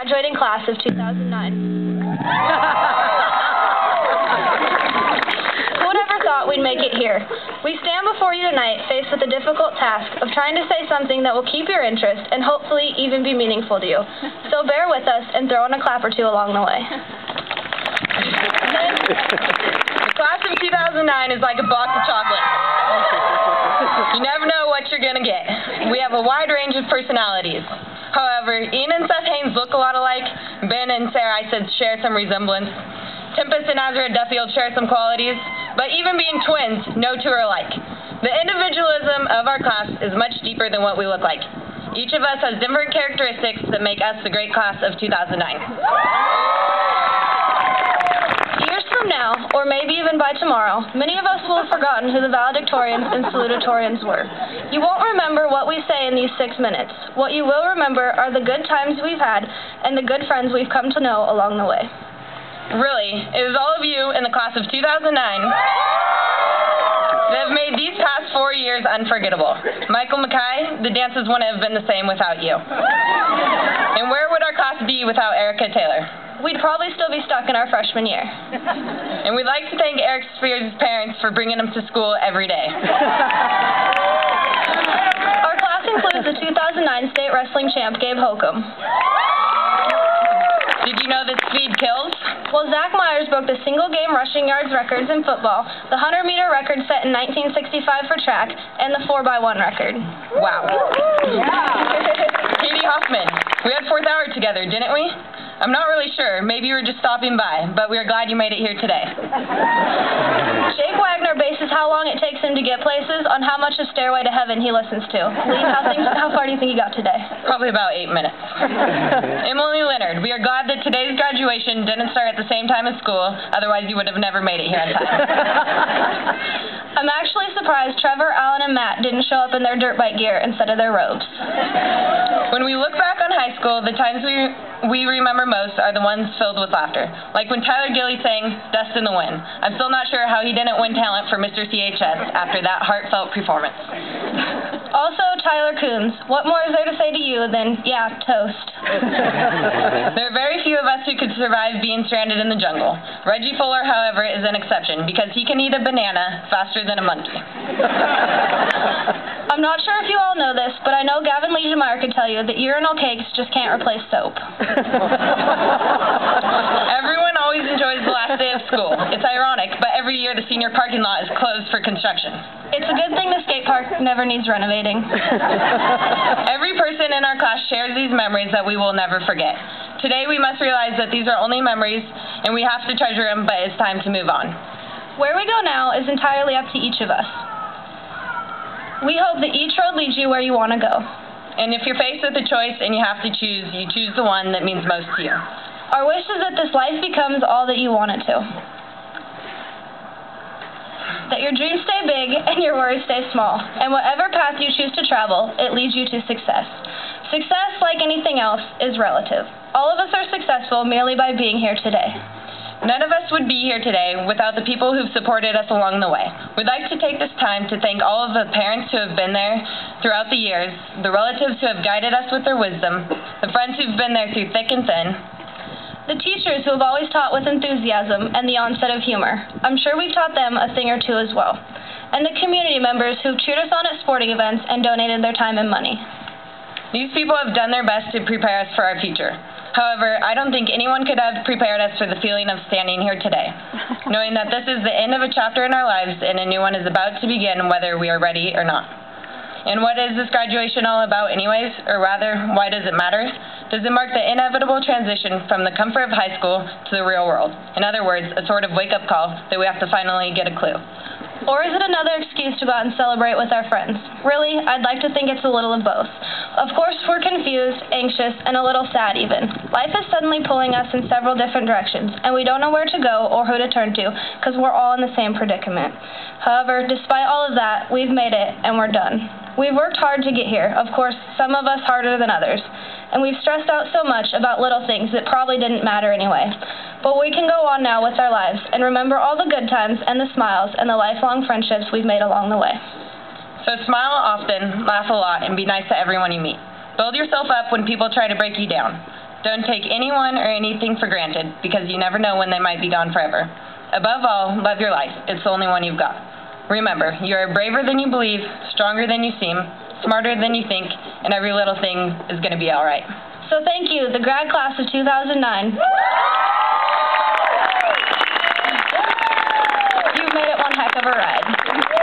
Graduating class of 2009. Who would ever thought we'd make it here? We stand before you tonight faced with the difficult task of trying to say something that will keep your interest and hopefully even be meaningful to you. So bear with us and throw in a clap or two along the way. The class of 2009 is like a box of chocolates. You never know what you're going to get. We have a wide range of personalities. However, Ian and Seth Haynes look a lot alike. Ben and Sarah Isaac share some resemblance. Tempest and Azra Duffield share some qualities. But even being twins, no two are alike. The individualism of our class is much deeper than what we look like. Each of us has different characteristics that make us the great class of 2009. Years from now, or maybe even by tomorrow, many of us will have forgotten who the valedictorians and salutatorians were. You won't remember what we say in these 6 minutes. What you will remember are the good times we've had and the good friends we've come to know along the way. Really, it is all of you in the class of 2009 that have made these past 4 years unforgettable. Michael Mackay, the dances wouldn't have been the same without you. And where would our class be without Erica Taylor? We'd probably still be stuck in our freshman year. And we'd like to thank Eric Spears' parents for bringing him to school every day. Our class includes the 2009 state wrestling champ, Gabe Holcomb. Did you know that speed kills? Well, Zach Myers broke the single-game rushing yards records in football, the 100-meter record set in 1965 for track, and the 4x1 record. Wow. Yeah. Katie Hoffman, we had 4th hour together, didn't we? I'm not really sure. Maybe you were just stopping by, but we are glad you made it here today. Jake Wagner bases how long it takes him to get places on how much of Stairway to Heaven he listens to. Lee, how far do you think you got today? Probably about 8 minutes. Emily Leonard, we are glad that today's graduation didn't start at the same time as school, otherwise you would have never made it here in time. I'm actually surprised Trevor, Alan, and Matt didn't show up in their dirt bike gear instead of their robes. When we look back on high school, the times we remember most are the ones filled with laughter. Like when Tyler Gilly sang Dust in the Wind. I'm still not sure how he didn't win talent for Mr. CHS after that heartfelt performance. Also, Tyler Coons, what more is there to say to you than, yeah, toast? There are very few of us who could survive being stranded in the jungle. Reggie Fuller, however, is an exception because he can eat a banana faster than a monkey. I'm not sure if you all know this, but I know Gavin Legemeyer could tell you that urinal cakes just can't replace soap. Everyone always enjoys the last day of school. It's ironic, but every year the senior parking lot is closed for construction. It's a good thing the skate park never needs renovating. Every person in our class shares these memories that we will never forget. Today we must realize that these are only memories, and we have to treasure them, but it's time to move on. Where we go now is entirely up to each of us. We hope that each road leads you where you want to go. And if you're faced with a choice and you have to choose, you choose the one that means most to you. Our wish is that this life becomes all that you want it to. That your dreams stay big and your worries stay small. And whatever path you choose to travel, it leads you to success. Success, like anything else, is relative. All of us are successful merely by being here today. None of us would be here today without the people who've supported us along the way. We'd like to take this time to thank all of the parents who have been there throughout the years, the relatives who have guided us with their wisdom, the friends who've been there through thick and thin, the teachers who have always taught with enthusiasm and the onset of humor. I'm sure we've taught them a thing or two as well. And the community members who've cheered us on at sporting events and donated their time and money. These people have done their best to prepare us for our future. However, I don't think anyone could have prepared us for the feeling of standing here today, knowing that this is the end of a chapter in our lives and a new one is about to begin whether we are ready or not. And what is this graduation all about anyways? Or rather, why does it matter? Does it mark the inevitable transition from the comfort of high school to the real world? In other words, a sort of wake-up call that we have to finally get a clue. Or is it another excuse to go out and celebrate with our friends? Really, I'd like to think it's a little of both. Of course, we're confused, anxious, and a little sad even. Life is suddenly pulling us in several different directions, and we don't know where to go or who to turn to, because we're all in the same predicament. However, despite all of that, we've made it, and we're done. We've worked hard to get here, of course, some of us harder than others, and we've stressed out so much about little things that probably didn't matter anyway. But we can go on now with our lives and remember all the good times and the smiles and the lifelong friendships we've made along the way. So smile often, laugh a lot, and be nice to everyone you meet. Build yourself up when people try to break you down. Don't take anyone or anything for granted, because you never know when they might be gone forever. Above all, love your life. It's the only one you've got. Remember, you are braver than you believe, stronger than you seem, smarter than you think, and every little thing is going to be all right. So thank you, the grad class of 2009. You made it one heck of a ride.